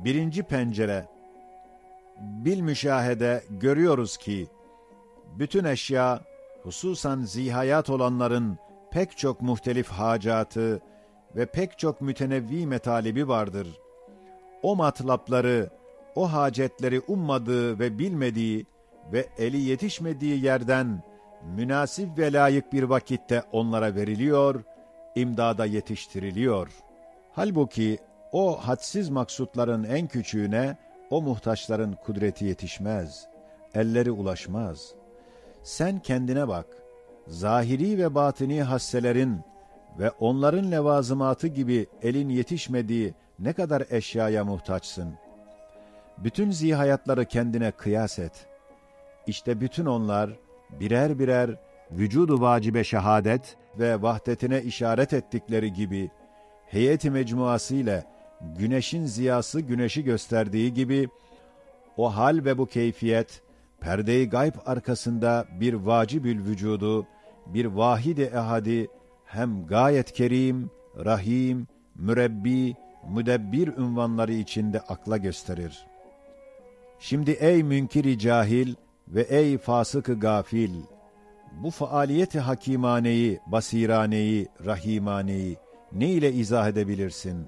Birinci pencere. Bilmüşahede görüyoruz ki, bütün eşya, hususan zihayat olanların pek çok muhtelif hacatı ve pek çok mütenevvi metalibi vardır. O matlapları, o hacetleri ummadığı ve bilmediği ve eli yetişmediği yerden münasip ve layık bir vakitte onlara veriliyor, imdada yetiştiriliyor. Halbuki o hadsiz maksutların en küçüğüne o muhtaçların kudreti yetişmez, elleri ulaşmaz. Sen kendine bak, zahiri ve batini hasselerin ve onların levazımatı gibi elin yetişmediği ne kadar eşyaya muhtaçsın. Bütün zihayatları kendine kıyas et. İşte bütün onlar birer birer vücudu vacibe şehadet ve vahdetine işaret ettikleri gibi, heyet-i mecmuası ile güneşin ziyası güneşi gösterdiği gibi, o hal ve bu keyfiyet, perde-i gayb arkasında bir vacibül vücudu, bir vahid-i ehadi, hem gayet kerim, rahim, mürebbi, müdebbir unvanları içinde akla gösterir. Şimdi ey münkiri cahil ve ey fasık-ı gafil, bu faaliyeti hakimaneyi, basiraneyi, rahimaneyi ne ile izah edebilirsin?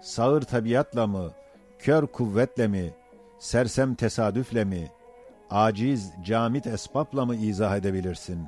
Sağır tabiatla mı, kör kuvvetle mi, sersem tesadüfle mi, aciz, camit esbabla mı izah edebilirsin?